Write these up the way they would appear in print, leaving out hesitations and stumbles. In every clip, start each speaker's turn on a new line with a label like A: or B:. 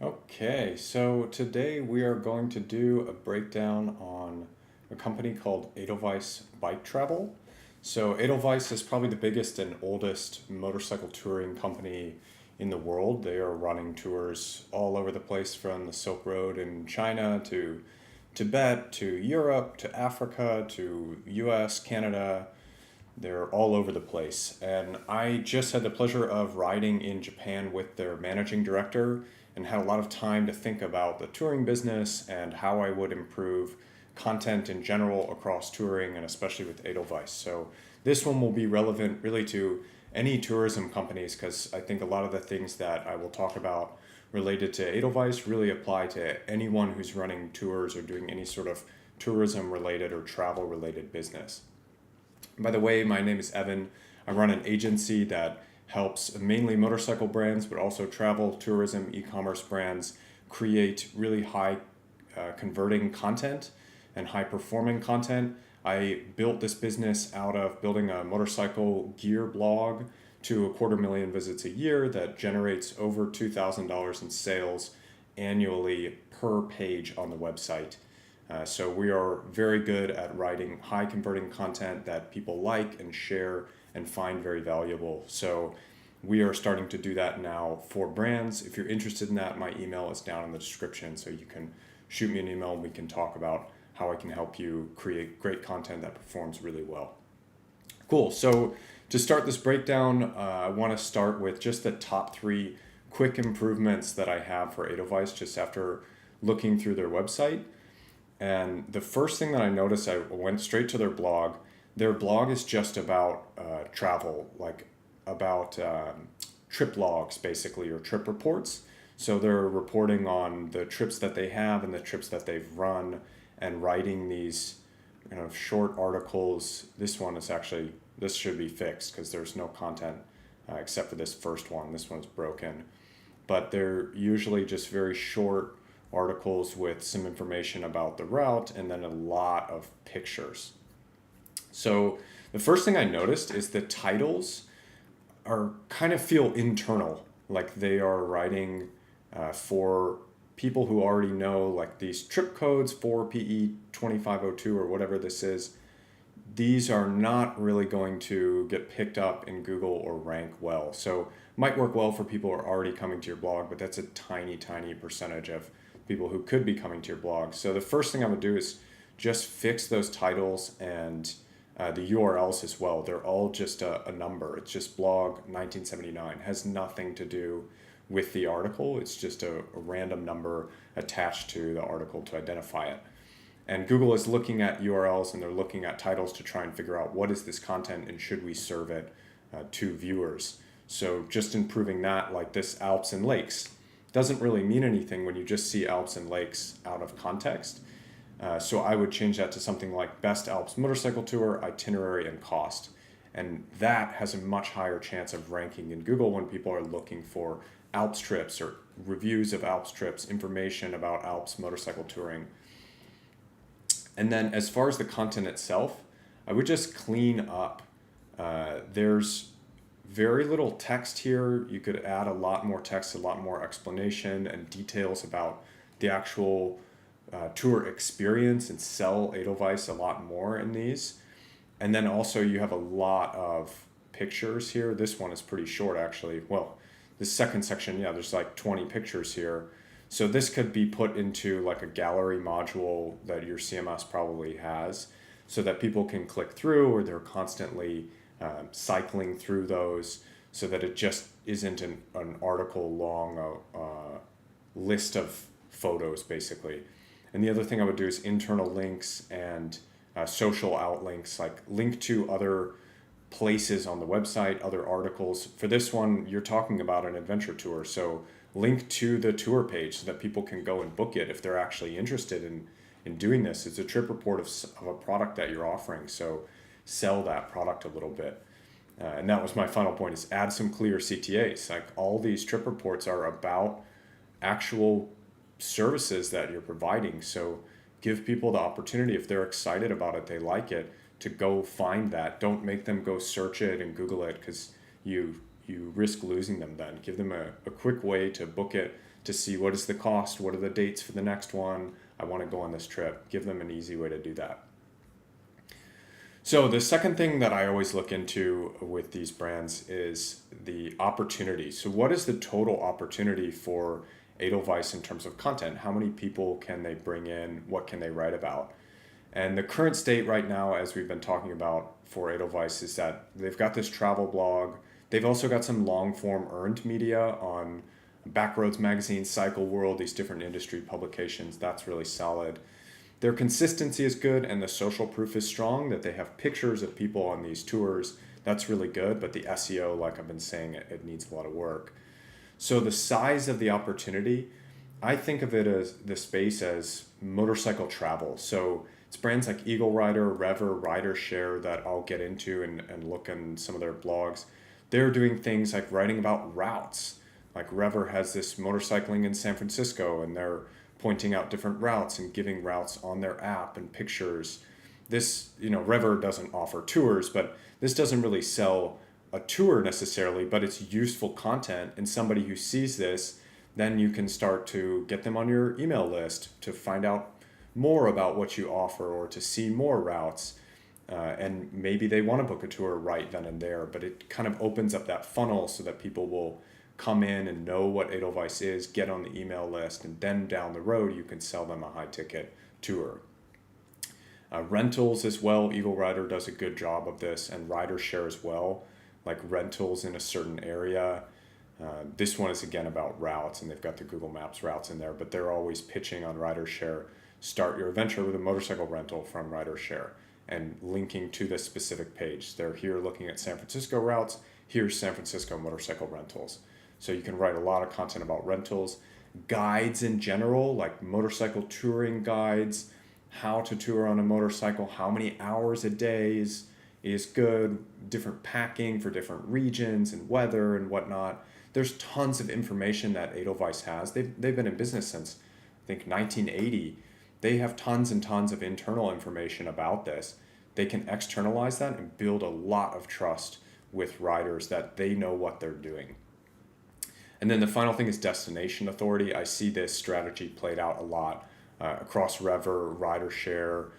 A: Okay, so today we are going to do a breakdown on a company called Edelweiss Bike Travel. So Edelweiss is probably the biggest and oldest motorcycle touring company in the world. They are running tours all over the place from the Silk Road in China to Tibet to Europe to Africa to US, Canada. They're all over the place. And I just had the pleasure of riding in Japan with their managing director and had a lot of time to think about the touring business and how I would improve content in general across touring and especially with Edelweiss. So this one will be relevant really to any tourism companies because I think a lot of the things that I will talk about related to Edelweiss really apply to anyone who's running tours or doing any sort of tourism related or travel related business. By the way, my name is Evan. I run an agency that helps mainly motorcycle brands, but also travel, tourism, e commerce brands create really high converting content and high performing content. I built this business out of building a motorcycle gear blog to 250,000 visits a year that generates over $2,000 in sales annually per page on the website. So we are very good at writing high converting content that people like and share and find very valuable. So we are starting to do that now for brands. If you're interested in that, my email is down in the description, so you can shoot me an email and we can talk about how I can help you create great content that performs really well. Cool. So to start this breakdown, I want to start with just the top three quick improvements that I have for Edelweiss just after looking through their website. And the first thing that I noticed, I went straight to their blog. Their blog is just about travel, like about trip logs, basically, or trip reports. So they're reporting on the trips that they have and the trips that they've run and writing these short articles. This one is actually, this should be fixed because there's no content except for this first one. This one's broken. But they're usually just very short articles with some information about the route and then a lot of pictures. So the first thing I noticed is the titles are kind of feel internal, like they are writing for people who already know like these trip codes for PE 2502 or whatever this is. These are not really going to get picked up in Google or rank well. So might work well for people who are already coming to your blog, but that's a tiny, tiny percentage of people who could be coming to your blog. So the first thing I would do is just fix those titles and the URLs as well. They're all just a number. It's just blog 1979. Has nothing to do with the article. It's just a random number attached to the article to identify it. And Google is looking at URLs and they're looking at titles to try and figure out what is this content and should we serve it to viewers. So just improving that, like this Alps and Lakes, doesn't really mean anything when you just see Alps and Lakes out of context. So I would change that to something like Best Alps Motorcycle Tour, Itinerary, and Cost. And that has a much higher chance of ranking in Google when people are looking for Alps trips or reviews of Alps trips, information about Alps motorcycle touring. And then as far as the content itself, I would just clean up. There's very little text here. You could add a lot more text, a lot more explanation and details about the actual tour experience and sell Edelweiss a lot more in these. And then also you have a lot of pictures here. This one is pretty short actually. Well, this second section, yeah, there's like 20 pictures here. So this could be put into like a gallery module that your CMS probably has so that people can click through or they're constantly cycling through those so that it just isn't an article long list of photos basically. And the other thing I would do is internal links and social outlinks, like link to other places on the website, other articles. For this one, you're talking about an adventure tour. So link to the tour page so that people can go and book it if they're actually interested in doing this. It's a trip report of a product that you're offering. So sell that product a little bit. And that was my final point is add some clear CTAs. Like all these trip reports are about actual services that you're providing. So give people the opportunity, if they're excited about it, they like it, to go find that. Don't make them go search it and Google it because you you risk losing them then. Give them a quick way to book it, to see what is the cost, what are the dates for the next one, I want to go on this trip. Give them an easy way to do that. So the second thing that I always look into with these brands is the opportunity. So what is the total opportunity for Edelweiss in terms of content? How many people can they bring in? What can they write about? And the current state right now, as we've been talking about for Edelweiss, is that they've got this travel blog. They've also got some long form earned media on Backroads Magazine, Cycle World, these different industry publications. That's really solid. Their consistency is good and the social proof is strong, that they have pictures of people on these tours. That's really good, but the SEO, like I've been saying, it needs a lot of work. So the size of the opportunity, I think of it as the space as motorcycle travel. So it's brands like Eagle Rider, Rever, Rider Share that I'll get into and look in some of their blogs. They're doing things like writing about routes. Like Rever has this motorcycling in San Francisco, and they're pointing out different routes and giving routes on their app and pictures. This, Rever doesn't offer tours, but this doesn't really sell a tour necessarily, but it's useful content. And somebody who sees this, then you can start to get them on your email list to find out more about what you offer or to see more routes. And maybe they want to book a tour right then and there, but it kind of opens up that funnel so that people will come in and know what Edelweiss is, get on the email list, and then down the road you can sell them a high ticket tour. Rentals as well, Eagle Rider does a good job of this, and Rider Share as well, like rentals in a certain area. This one is again about routes, and they've got the Google Maps routes in there, but they're always pitching on Rider Share. Start your adventure with a motorcycle rental from Rider Share, and linking to this specific page. They're here looking at San Francisco routes, here's San Francisco motorcycle rentals. So you can write a lot of content about rentals, guides in general, like motorcycle touring guides, how to tour on a motorcycle, how many hours a day is good, different packing for different regions and weather and whatnot. There's tons of information that Edelweiss has. They've been in business since, I think, 1980. They have tons and tons of internal information about this. They can externalize that and build a lot of trust with riders that they know what they're doing. And then the final thing is destination authority. I see this strategy played out a lot across Rever, Rider Share,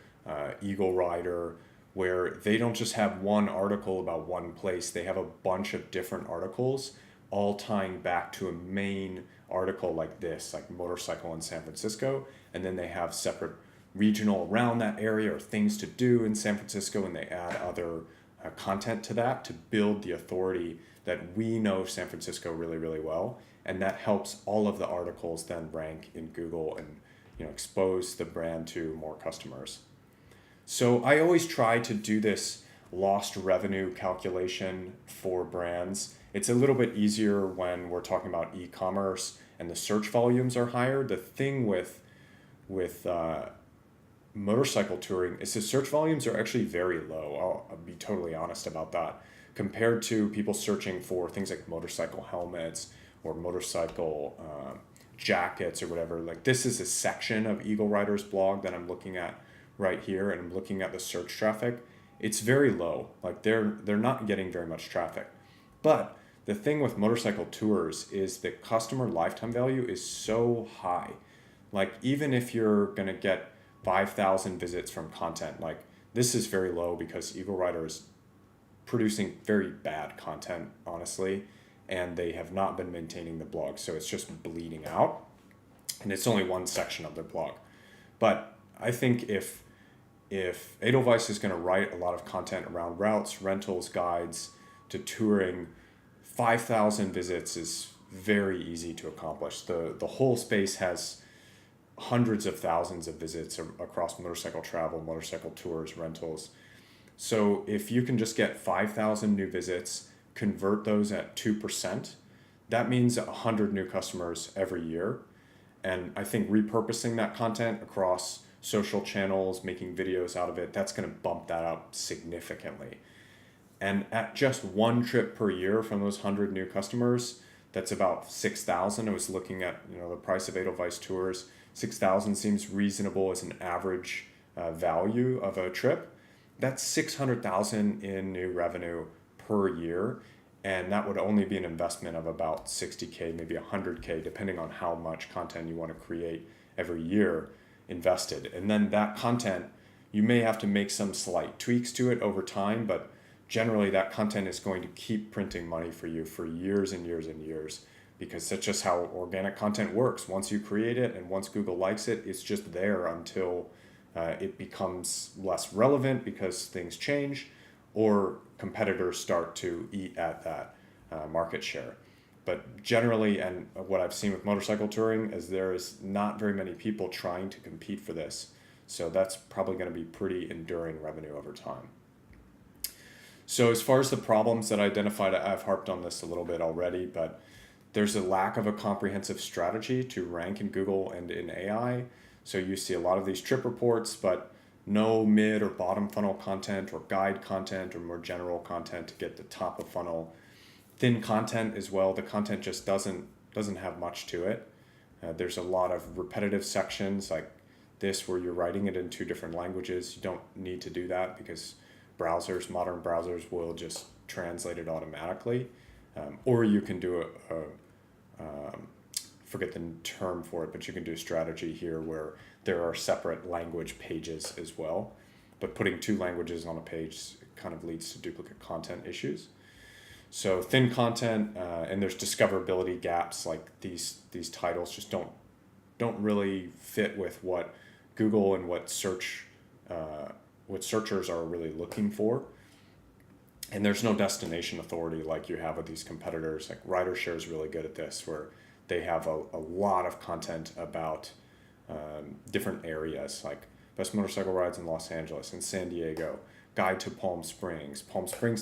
A: Eagle Rider, where they don't just have one article about one place. They have a bunch of different articles all tying back to a main article like this, like motorcycle in San Francisco. And then they have separate regional around that area or things to do in San Francisco, and they add other content to that to build the authority that we know San Francisco really, really well. And that helps all of the articles then rank in Google and expose the brand to more customers. So I always try to do this lost revenue calculation for brands. It's a little bit easier when we're talking about e-commerce and the search volumes are higher. The thing with motorcycle touring is the search volumes are actually very low. I'll be totally honest about that, compared to people searching for things like motorcycle helmets or motorcycle jackets or whatever. Like, this is a section of Eagle Rider's blog that I'm looking at right here, and I'm looking at the search traffic. It's very low. Like, they're not getting very much traffic. But the thing with motorcycle tours is the customer lifetime value is so high. Like, even if you're gonna get 5,000 visits from content, like, this is very low because Eagle Rider is producing very bad content, honestly, and they have not been maintaining the blog, so it's just bleeding out, and it's only one section of their blog. But I think if Edelweiss is going to write a lot of content around routes, rentals, guides to touring, 5,000 visits is very easy to accomplish. The whole space has hundreds of thousands of visits across motorcycle travel, motorcycle tours, rentals. So if you can just get 5,000 new visits, convert those at 2%, that means 100 new customers every year. And I think repurposing that content across social channels, making videos out of it, that's going to bump that up significantly. And at just one trip per year from those 100 new customers, that's about 6,000. I was looking at the price of Edelweiss tours. 6,000 seems reasonable as an average value of a trip. That's 600,000 in new revenue per year. And that would only be an investment of about 60K, maybe 100K, depending on how much content you want to create every year invested. And then that content, you may have to make some slight tweaks to it over time, but generally that content is going to keep printing money for you for years and years and years, because that's just how organic content works. Once you create it and once Google likes it, it's just there until it becomes less relevant because things change or competitors start to eat at that market share. But generally, and what I've seen with motorcycle touring is there is not very many people trying to compete for this. So that's probably going to be pretty enduring revenue over time. So as far as the problems that I identified, I've harped on this a little bit already, but there's a lack of a comprehensive strategy to rank in Google and in AI. So you see a lot of these trip reports, but no mid or bottom funnel content or guide content or more general content to get the top of funnel. Thin content as well. The content just doesn't have much to it. There's a lot of repetitive sections like this where you're writing it in two different languages. You don't need to do that because modern browsers will just translate it automatically. Or you can do forget the term for it, but you can do a strategy here where there are separate language pages as well. But putting two languages on a page kind of leads to duplicate content issues. So thin content, and there's discoverability gaps, like these titles just don't really fit with what Google and what searchers are really looking for. And there's no destination authority like you have with these competitors. Like RiderShare is really good at this, where they have a lot of content about different areas, like best motorcycle rides in Los Angeles and San Diego, guide to Palm Springs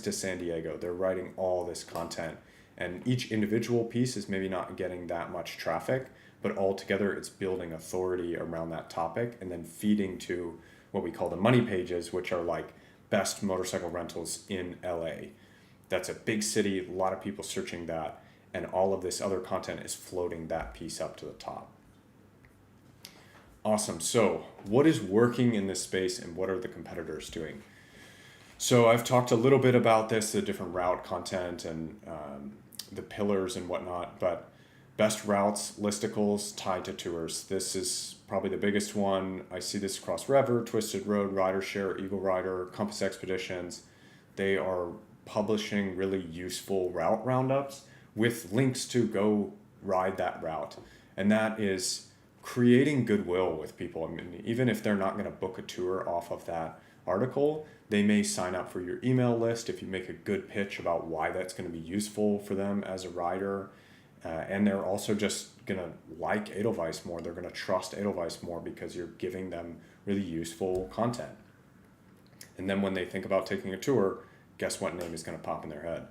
A: to San Diego. They're writing all this content, and each individual piece is maybe not getting that much traffic, but altogether it's building authority around that topic and then feeding to what we call the money pages, which are like best motorcycle rentals in LA. That's a big city, a lot of people searching that, and all of this other content is floating that piece up to the top. Awesome. So what is working in this space and what are the competitors doing? So I've talked a little bit about this, the different route content and the pillars and whatnot, but best routes, listicles tied to tours. This is probably the biggest one. I see this across Rever, Twisted Road, RiderShare, Eagle Rider, Compass Expeditions. They are publishing really useful route roundups with links to go ride that route. And that is creating goodwill with people. I mean, even if they're not going to book a tour off of that article, they may sign up for your email list if you make a good pitch about why that's going to be useful for them as a rider. And they're also just going to like Edelweiss more. They're going to trust Edelweiss more because you're giving them really useful content. And then when they think about taking a tour, guess what name is going to pop in their head?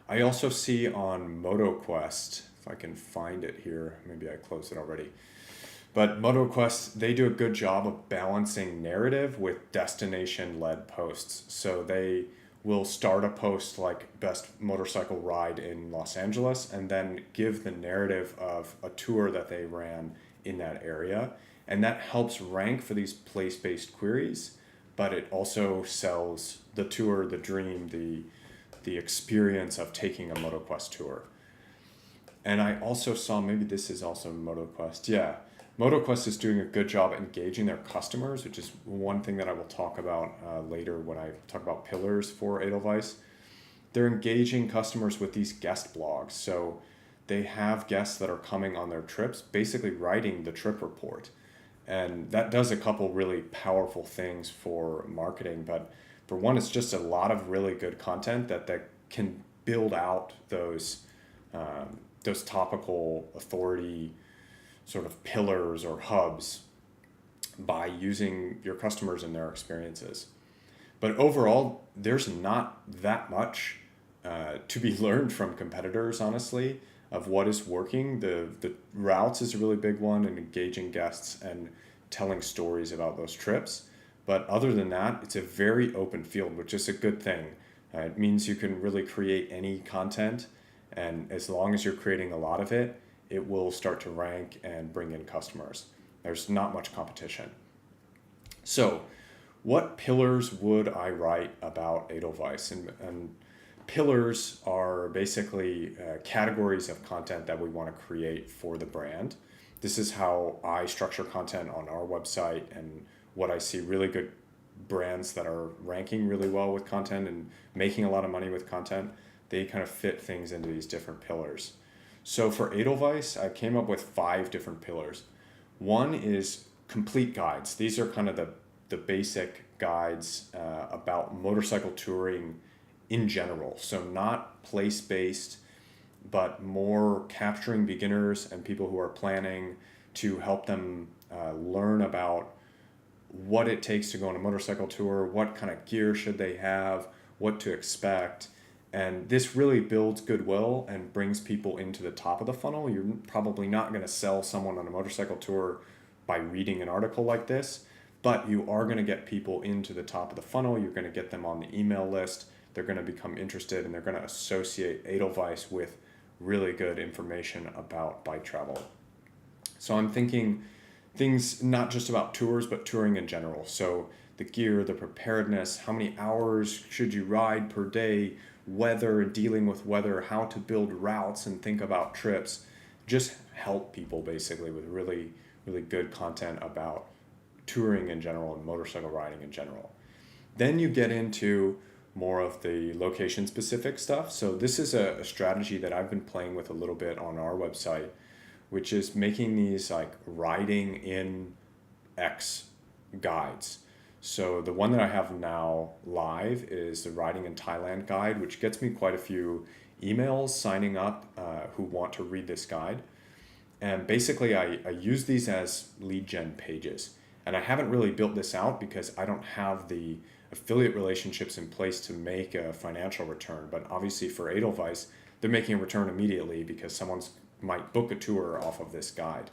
A: I also see on MotoQuest, if I can find it here, maybe I closed it already. But MotoQuest, they do a good job of balancing narrative with destination-led posts. So they will start a post like best motorcycle ride in Los Angeles and then give the narrative of a tour that they ran in that area. And that helps rank for these place-based queries, but it also sells the tour, the dream, the experience of taking a MotoQuest tour. And I also saw, maybe this is also MotoQuest. Yeah, MotoQuest is doing a good job engaging their customers, which is one thing that I will talk about later when I talk about pillars for Edelweiss. They're engaging customers with these guest blogs. So they have guests that are coming on their trips, basically writing the trip report. And that does a couple really powerful things for marketing. But for one, it's just a lot of really good content that can build out those topical authority sort of pillars or hubs by using your customers and their experiences. But overall, there's not that much to be learned from competitors, honestly, of what is working. The routes is a really big one, and engaging guests and telling stories about those trips. But other than that, it's a very open field, which is a good thing. It means you can really create any content, and as long as you're creating a lot of it, it will start to rank and bring in customers. There's not much competition. So what pillars would I write about Edelweiss? And pillars are basically categories of content that we want to create for the brand. This is how I structure content on our website, and what I see really good brands that are ranking really well with content and making a lot of money with content, they kind of fit things into these different pillars. So for Edelweiss, I came up with 5 different pillars. One is complete guides. These are kind of the basic guides about motorcycle touring in general. So not place-based, but more capturing beginners and people who are planning, to help them learn about what it takes to go on a motorcycle tour, what kind of gear should they have, what to expect. And this really builds goodwill and brings people into the top of the funnel. You're probably not going to sell someone on a motorcycle tour by reading an article like this, but you are going to get people into the top of the funnel. You're going to get them on the email list. They're going to become interested, and they're going to associate Edelweiss with really good information about bike travel. So I'm thinking things not just about tours, but touring in general. So the gear, the preparedness, how many hours should you ride per day, weather, dealing with weather, how to build routes and think about trips. Just help people basically with really, really good content about touring in general and motorcycle riding in general. Then you get into more of the location specific stuff. So this is a strategy that I've been playing with a little bit on our website, which is making these like riding in X guides. So the one that I have now live is the Riding in Thailand guide, which gets me quite a few emails signing up who want to read this guide. And basically I use these as lead gen pages. And I haven't really built this out because I don't have the affiliate relationships in place to make a financial return. But obviously for Edelweiss, they're making a return immediately because someone's might book a tour off of this guide.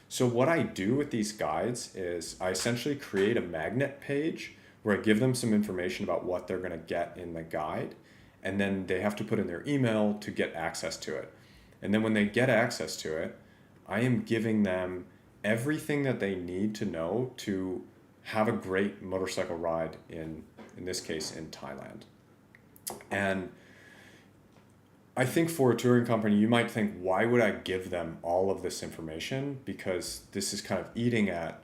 A: So what I do with these guides is I essentially create a magnet page where I give them some information about what they're going to get in the guide, and then they have to put in their email to get access to it. And then when they get access to it, I am giving them everything that they need to know to have a great motorcycle ride in this case in Thailand. And I think for a touring company, you might think, why would I give them all of this information? Because this is kind of eating at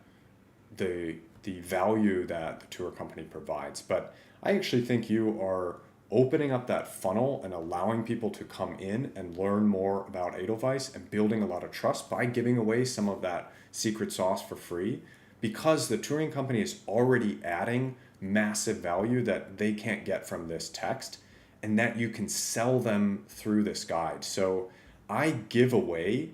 A: the value that the tour company provides. But I actually think you are opening up that funnel and allowing people to come in and learn more about Edelweiss and building a lot of trust by giving away some of that secret sauce for free, because the touring company is already adding massive value that they can't get from this text, and that you can sell them through this guide. So I give away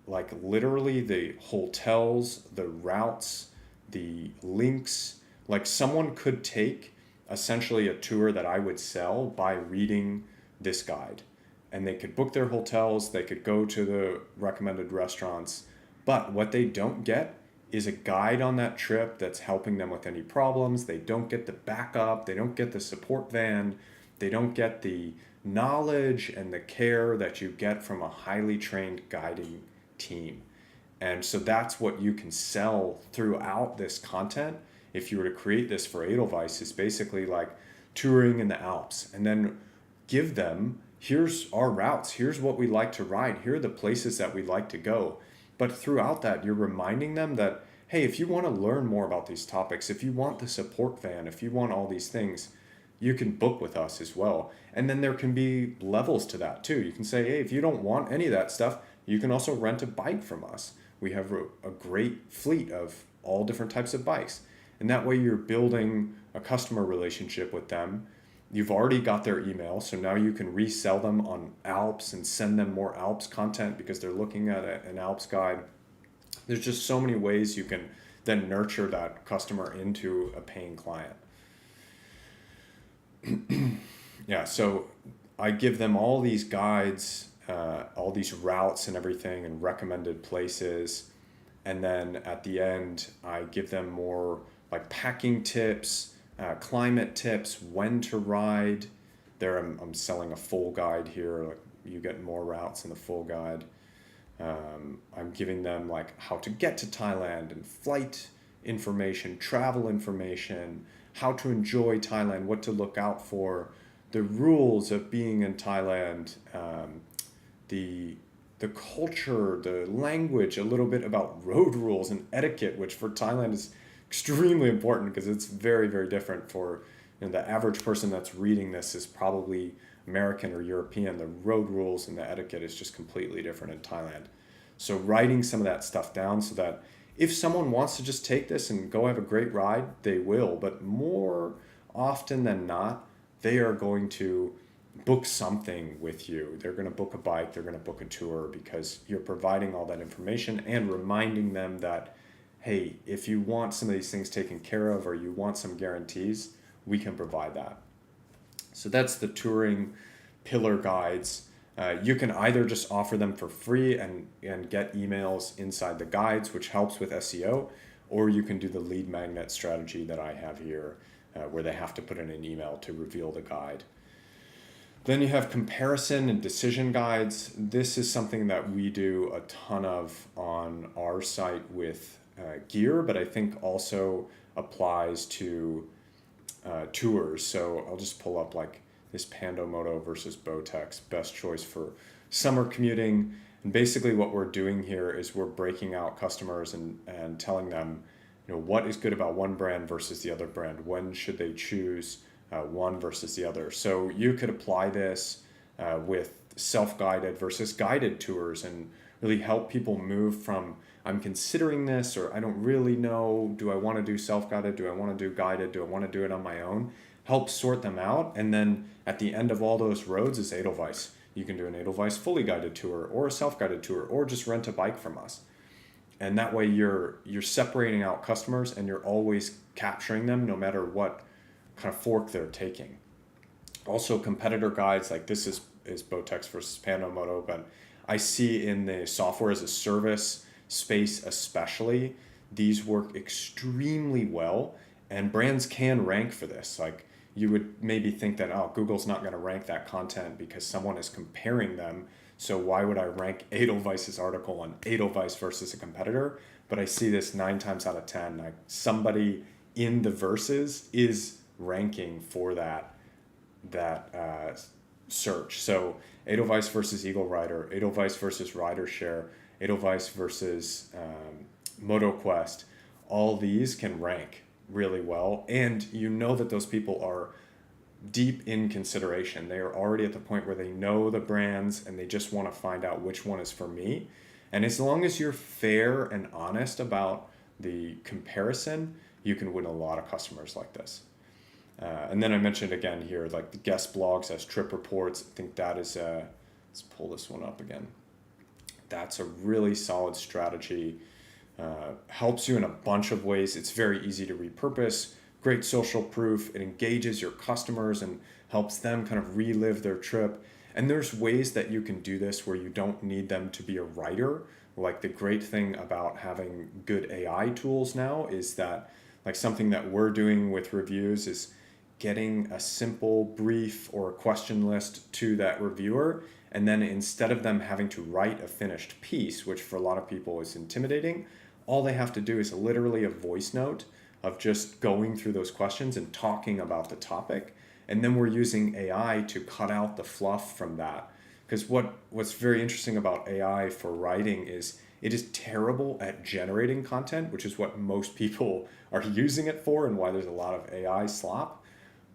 A: like literally the hotels, the routes, the links. Like someone could take essentially a tour that I would sell by reading this guide, and they could book their hotels, they could go to the recommended restaurants, but what they don't get is a guide on that trip that's helping them with any problems. They don't get the backup, they don't get the support van, they don't get the knowledge and the care that you get from a highly trained guiding team. And so that's what you can sell throughout this content. If you were to create this for Edelweiss, is basically like touring in the Alps, and then give them, here's our routes, here's what we like to ride, here are the places that we like to go. But throughout that, you're reminding them that, hey, if you want to learn more about these topics, if you want the support van, if you want all these things, you can book with us as well. And then there can be levels to that too. You can say, hey, if you don't want any of that stuff, you can also rent a bike from us. We have a great fleet of all different types of bikes. And that way you're building a customer relationship with them. You've already got their email, so now you can resell them on Alps and send them more Alps content because they're looking at an Alps guide. There's just so many ways you can then nurture that customer into a paying client. Yeah, so I give them all these guides, all these routes and everything, and recommended places. And then at the end, I give them more like packing tips, climate tips, when to ride. There I'm selling a full guide here. Like you get more routes in the full guide. I'm giving them like how to get to Thailand and flight information, travel information, how to enjoy Thailand, what to look out for, the rules of being in Thailand, the the culture, the language, a little bit about road rules and etiquette, which for Thailand is extremely important because it's very, very different for, the average person that's reading this is probably American or European. The road rules and the etiquette is just completely different in Thailand. So writing some of that stuff down so that if someone wants to just take this and go have a great ride, they will. But more often than not, they are going to book something with you. They're going to book a bike, they're going to book a tour because you're providing all that information and reminding them that, hey, if you want some of these things taken care of or you want some guarantees, we can provide that. So that's the touring pillar guides. You can either just offer them for free and get emails inside the guides, which helps with SEO, or you can do the lead magnet strategy that I have here, where they have to put in an email to reveal the guide. Then you have comparison and decision guides. This is something that we do a ton of on our site with gear, but I think also applies to tours. So I'll just pull up like this Pando Moto versus Botex, best choice for summer commuting. And basically what we're doing here is we're breaking out customers and telling them, what is good about one brand versus the other brand. When should they choose one versus the other? So you could apply this with self-guided versus guided tours and really help people move from I'm considering this, or I don't really know, do I want to do self-guided, do I want to do guided, do I want to do it on my own? Help sort them out, and then at the end of all those roads is Edelweiss. You can do an Edelweiss fully guided tour or a self-guided tour or just rent a bike from us. And that way you're separating out customers and you're always capturing them no matter what kind of fork they're taking. Also competitor guides, like this is Botex versus Pando Moto, but I see in the software as a service space especially, these work extremely well and brands can rank for this. Like you would maybe think that, Google's not going to rank that content because someone is comparing them. So why would I rank Edelweiss's article on Edelweiss versus a competitor? But I see this 9 times out of 10, like somebody in the verses is ranking for that search. So Edelweiss versus Eagle Rider, Edelweiss versus RiderShare, Edelweiss versus MotoQuest, all these can rank really well. And that those people are deep in consideration. They are already at the point where they know the brands and they just want to find out which one is for me. And as long as you're fair and honest about the comparison, you can win a lot of customers like this. And then I mentioned again here, like the guest blogs as trip reports. I think that is let's pull this one up again. That's a really solid strategy. Helps you in a bunch of ways. It's very easy to repurpose, great social proof. It engages your customers and helps them kind of relive their trip. And there's ways that you can do this where you don't need them to be a writer. Like the great thing about having good AI tools now is that, like something that we're doing with reviews is getting a simple brief or a question list to that reviewer. And then instead of them having to write a finished piece, which for a lot of people is intimidating, all they have to do is literally a voice note of just going through those questions and talking about the topic. And then we're using AI to cut out the fluff from that. Because what's very interesting about AI for writing is it is terrible at generating content, which is what most people are using it for and why there's a lot of AI slop.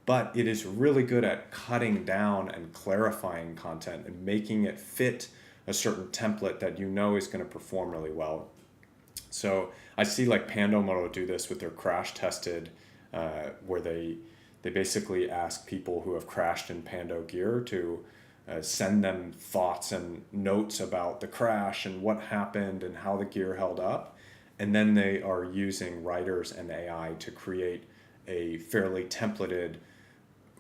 A: But it is really good at cutting down and clarifying content and making it fit a certain template that is going to perform really well. So I see like Pando Moto do this with their crash tested, where they basically ask people who have crashed in Pando gear to send them thoughts and notes about the crash and what happened and how the gear held up. And then they are using writers and AI to create a fairly templated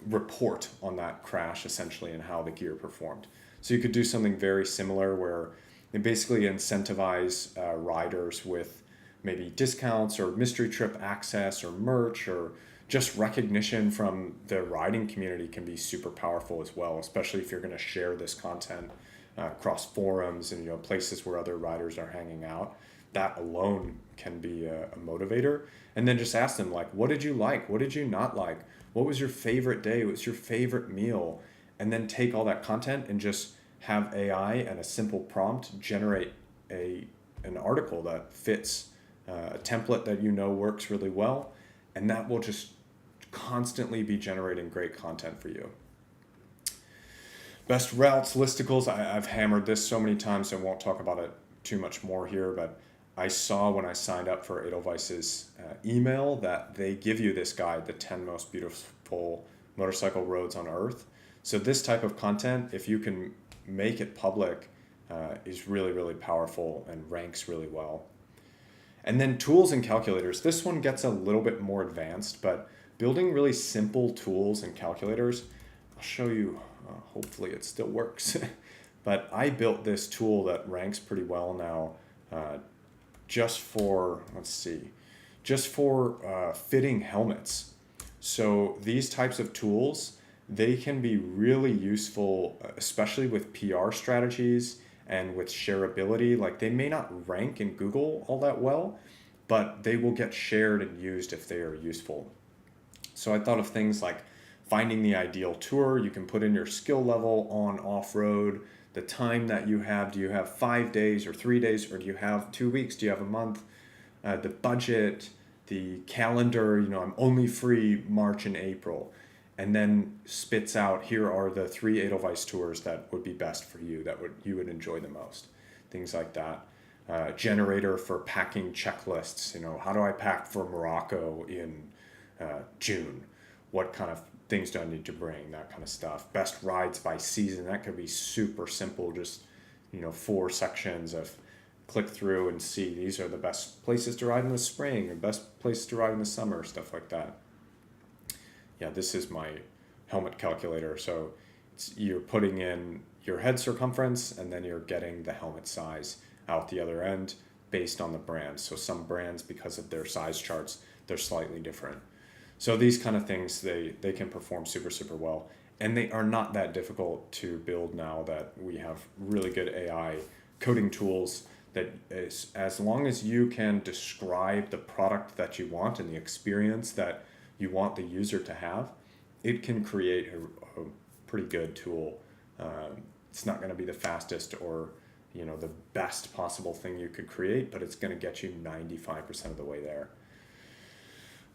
A: report on that crash essentially and how the gear performed. So you could do something very similar where they basically incentivize riders with maybe discounts or mystery trip access or merch or just recognition from the riding community can be super powerful as well, especially if you're going to share this content across forums and places where other riders are hanging out. that alone can be a motivator. And then just ask them, like, what did you like? What did you not like? What was your favorite day? What was your favorite meal? And then take all that content and just have AI and a simple prompt generate an article that fits a template that you know works really well. And that will just constantly be generating great content for you. Best routes, listicles. I've hammered this so many times, so I won't talk about it too much more here, but I saw when I signed up for Edelweiss's email that they give you this guide, the 10 most beautiful motorcycle roads on Earth. So this type of content, if you can make it public, is really, really powerful and ranks really well. And then tools and calculators. This one gets a little bit more advanced, but building really simple tools and calculators, I'll show you, hopefully it still works. But I built this tool that ranks pretty well now just for, fitting helmets. So these types of tools, they can be really useful, especially with PR strategies and with shareability. Like, they may not rank in Google all that well, but they will get shared and used if they are useful. So I thought of things like finding the ideal tour. You can put in your skill level on off-road, the time that you have. Do you have 5 days or 3 days, or do you have 2 weeks? Do you have a month? The budget, the calendar, I'm only free March and April. And then spits out, here are the 3 Edelweiss tours that would be best for you, that you would enjoy the most. Things like that. Generator for packing checklists. How do I pack for Morocco in June? What kind of things do I need to bring? That kind of stuff. Best rides by season. That could be super simple. Just 4 sections of click through and see these are the best places to ride in the spring or best places to ride in the summer, stuff like that. Yeah, this is my helmet calculator. So you're putting in your head circumference and then you're getting the helmet size out the other end based on the brand. So some brands, because of their size charts, they're slightly different. So these kind of things, they can perform super, super well. And they are not that difficult to build now that we have really good AI coding tools that is, as long as you can describe the product that you want and the experience that you want the user to have, it can create a pretty good tool. It's not going to be the fastest or the best possible thing you could create, but it's going to get you 95% of the way there.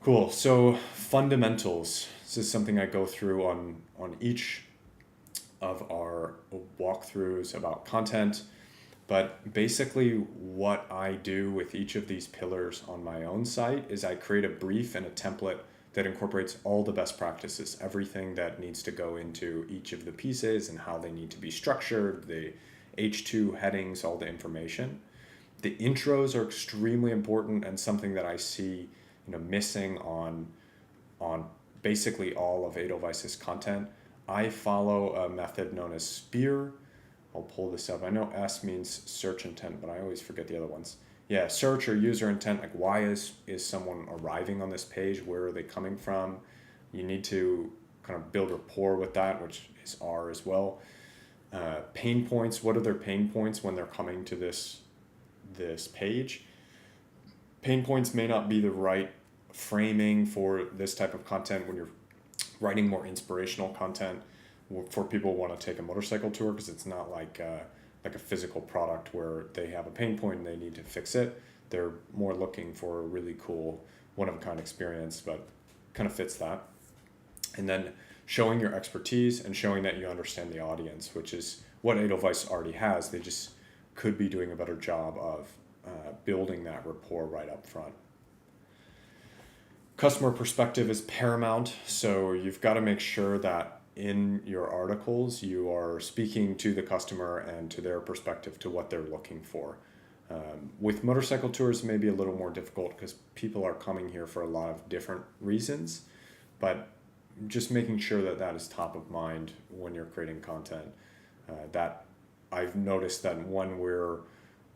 A: Cool. So fundamentals. This is something I go through on each of our walkthroughs about content. But basically what I do with each of these pillars on my own site is I create a brief and a template that incorporates all the best practices, everything that needs to go into each of the pieces and how they need to be structured, the H2 headings, all the information. The intros are extremely important and something that I see missing on basically all of Edelweiss's content. I follow a method known as SPEAR. I'll pull this up. I know S means search intent, but I always forget the other ones. Yeah, search or user intent, like why is someone arriving on this page? Where are they coming from? You need to kind of build rapport with that, which is R as well. Pain points, what are their pain points when they're coming to this page? Pain points may not be the right framing for this type of content when you're writing more inspirational content for people who want to take a motorcycle tour, because it's not like a physical product where they have a pain point and they need to fix it. They're more looking for a really cool one-of-a-kind experience, but kind of fits that. And then showing your expertise and showing that you understand the audience, which is what Edelweiss already has. They just could be doing a better job of building that rapport right up front. Customer perspective is paramount, so you've got to make sure that in your articles you are speaking to the customer and to their perspective, to what they're looking for. With motorcycle tours, maybe a little more difficult because people are coming here for a lot of different reasons, but just making sure that that is top of mind when you're creating content. That I've noticed that when we're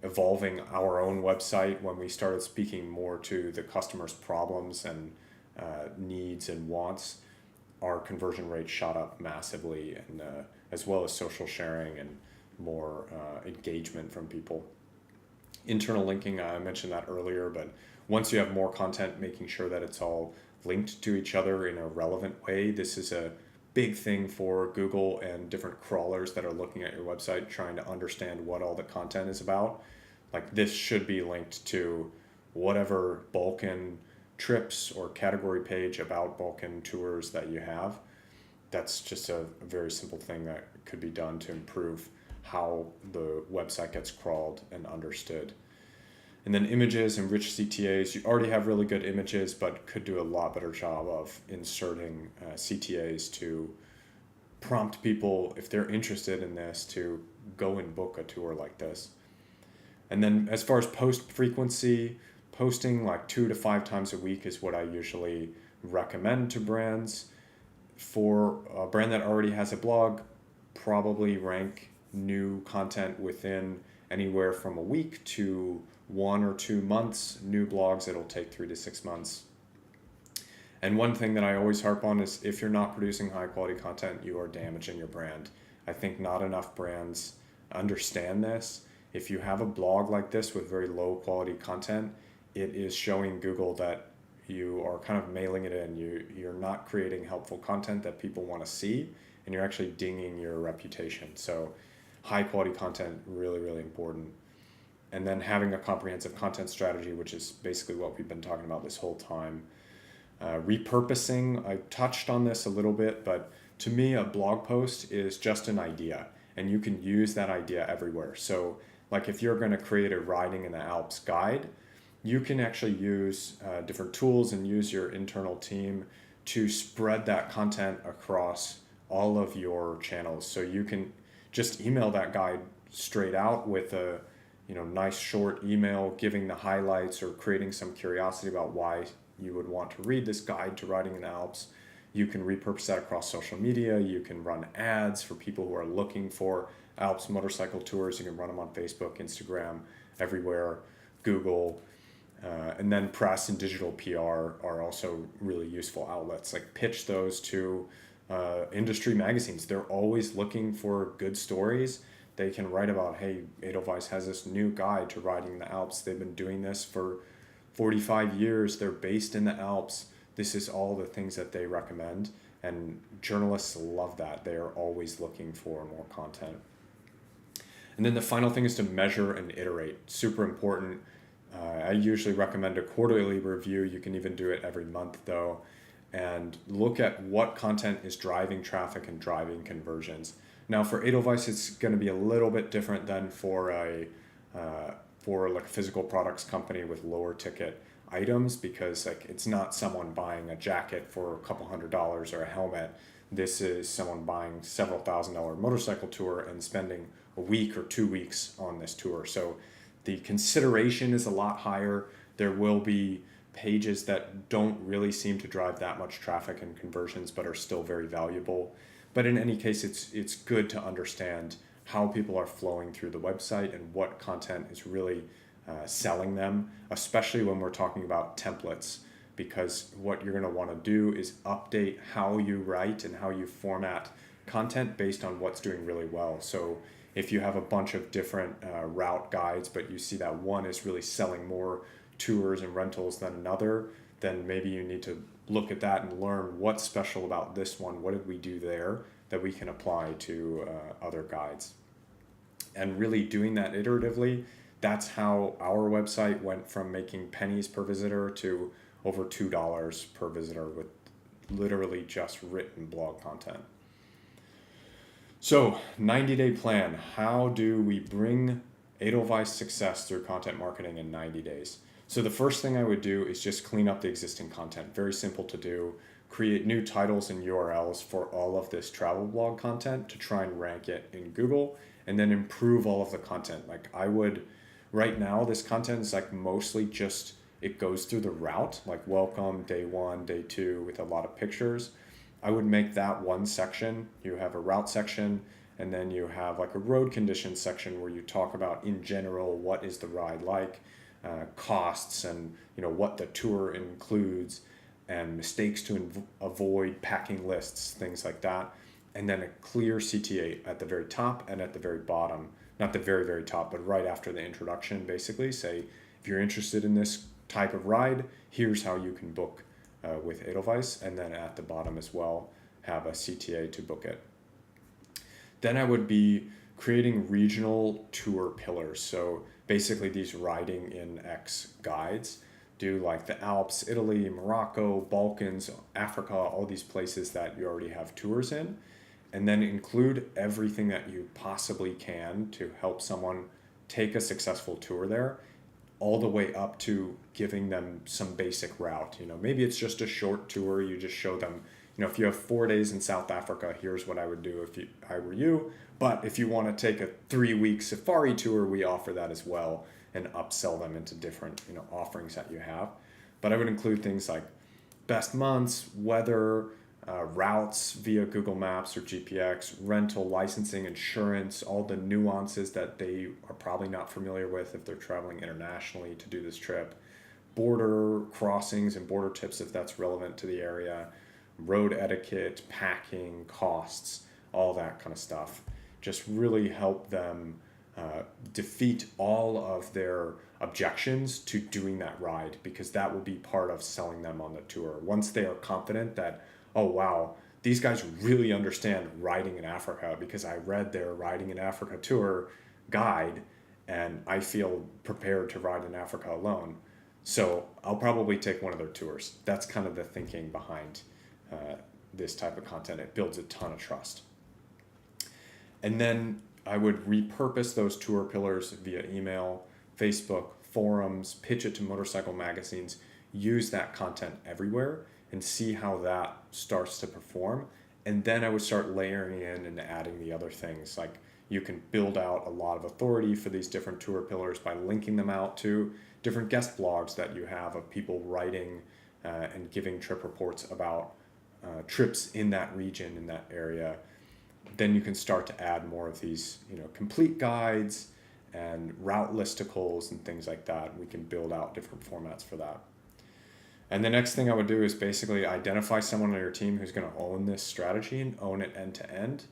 A: evolving our own website, when we started speaking more to the customer's problems and needs and wants, our conversion rate shot up massively, and as well as social sharing and more engagement from people. Internal linking, I mentioned that earlier, but once you have more content, making sure that it's all linked to each other in a relevant way. This is a big thing for Google and different crawlers that are looking at your website, trying to understand what all the content is about. Like this should be linked to whatever Balkan trips or category page about Balkan tours that you have. That's just a very simple thing that could be done to improve how the website gets crawled and understood. And then images and rich CTAs. You already have really good images, but could do a lot better job of inserting CTAs to prompt people, if they're interested in this, to go and book a tour like this. And then as far as post frequency, posting like 2 to 5 times a week is what I usually recommend to brands. For a brand that already has a blog, probably rank new content within anywhere from a week to 1 or 2 months. New blogs, it'll take 3 to 6 months. And one thing that I always harp on is if you're not producing high quality content, you are damaging your brand. I think not enough brands understand this. If you have a blog like this with very low quality content, it is showing Google that you are kind of mailing it in. You're not creating helpful content that people want to see, and you're actually dinging your reputation. So high quality content, really, really important. And then having a comprehensive content strategy, which is basically what we've been talking about this whole time. Repurposing, I touched on this a little bit, but to me, a blog post is just an idea, and you can use that idea everywhere. So like if you're going to create a riding in the Alps guide, you can actually use different tools and use your internal team to spread that content across all of your channels. So you can just email that guide straight out with a nice short email giving the highlights or creating some curiosity about why you would want to read this guide to riding in the Alps. You can repurpose that across social media. You can run ads for people who are looking for Alps motorcycle tours. You can run them on Facebook, Instagram, everywhere, Google. And then press and digital PR are also really useful outlets. Like pitch those to industry magazines. They're always looking for good stories. They can write about, hey, Edelweiss has this new guide to riding in the Alps. They've been doing this for 45 years. They're based in the Alps. This is all the things that they recommend. And journalists love that. They are always looking for more content. And then the final thing is to measure and iterate. Super important. I usually recommend a quarterly review. You can even do it every month though, and look at what content is driving traffic and driving conversions. Now for Edelweiss, it's going to be a little bit different than for like a physical products company with lower ticket items, because like it's not someone buying a jacket for a couple $100s or a helmet. This is someone buying several $1,000 motorcycle tour and spending a week or 2 weeks on this tour. So the consideration is a lot higher. There will be pages that don't really seem to drive that much traffic and conversions, but are still very valuable. But in any case, it's good to understand how people are flowing through the website and what content is really selling them, especially when we're talking about templates, because what you're going to want to do is update how you write and how you format content based on what's doing really well. So if you have a bunch of different route guides, but you see that one is really selling more tours and rentals than another, then maybe you need to look at that and learn what's special about this one. What did we do there that we can apply to other guides? And really doing that iteratively, that's how our website went from making pennies per visitor to over $2 per visitor with literally just written blog content. So 90-day plan. How do we bring Edelweiss success through content marketing in 90 days? So the first thing I would do is just clean up the existing content. Very simple to do. Create new titles and URLs for all of this travel blog content to try and rank it in Google, and then improve all of the content. Like I would, right now, this content is like mostly just, it goes through the route, like welcome, day 1, day 2, with a lot of pictures. I would make that one section. You have a route section, and then you have like a road conditions section where you talk about in general, what is the ride like, costs, and what the tour includes, and mistakes to avoid, packing lists, things like that. And then a clear CTA at the very top and at the very bottom not the very, very top, but right after the introduction, basically say, if you're interested in this type of ride, here's how you can book with Edelweiss. And then at the bottom as well, have a CTA to book it. Then I would be creating regional tour pillars. So basically these riding in X guides do like the Alps, Italy, Morocco, Balkans, Africa, all these places that you already have tours in, and then include everything that you possibly can to help someone take a successful tour there, all the way up to giving them some basic route. Maybe it's just a short tour. You just show them, if you have 4 days in South Africa, here's what I would do if I were you. But if you want to take a 3-week safari tour, we offer that as well, and upsell them into different offerings that you have. But I would include things like best months, weather, routes via Google Maps or GPX, rental, licensing, insurance, all the nuances that they are probably not familiar with if they're traveling internationally to do this trip, border crossings and border tips if that's relevant to the area, road etiquette, packing, costs, all that kind of stuff. Just really help them defeat all of their objections to doing that ride, because that will be part of selling them on the tour. Once they are confident that, oh wow, these guys really understand riding in Africa because I read their Riding in Africa tour guide and I feel prepared to ride in Africa alone. So I'll probably take one of their tours. That's kind of the thinking behind this type of content. It builds a ton of trust. And then I would repurpose those tour pillars via email, Facebook, forums, pitch it to motorcycle magazines, use that content everywhere and see how that starts to perform. And then I would start layering in and adding the other things. Like you can build out a lot of authority for these different tour pillars by linking them out to different guest blogs that you have of people writing and giving trip reports about trips in that region, in that area. Then you can start to add more of these, complete guides and route listicles and things like that. We can build out different formats for that. And the next thing I would do is basically identify someone on your team who's going to own this strategy and own it end to end,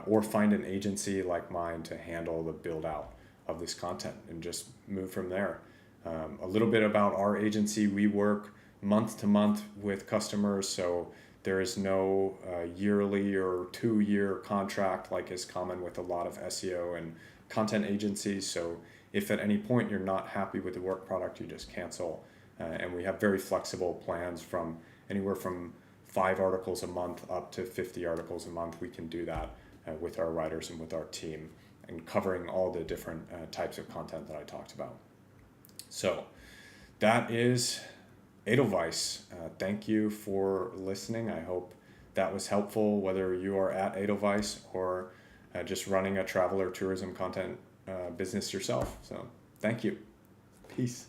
A: or find an agency like mine to handle the build out of this content and just move from there. A little bit about our agency: we work month to month with customers, so there is no yearly or 2-year contract like is common with a lot of SEO and content agencies. So if at any point you're not happy with the work product, you just cancel. And we have very flexible plans from anywhere from 5 articles a month up to 50 articles a month. We can do that with our writers and with our team, and covering all the different types of content that I talked about. So that is Edelweiss. Thank you for listening. I hope that was helpful, whether you are at Edelweiss or just running a travel or tourism content business yourself. So thank you. Peace.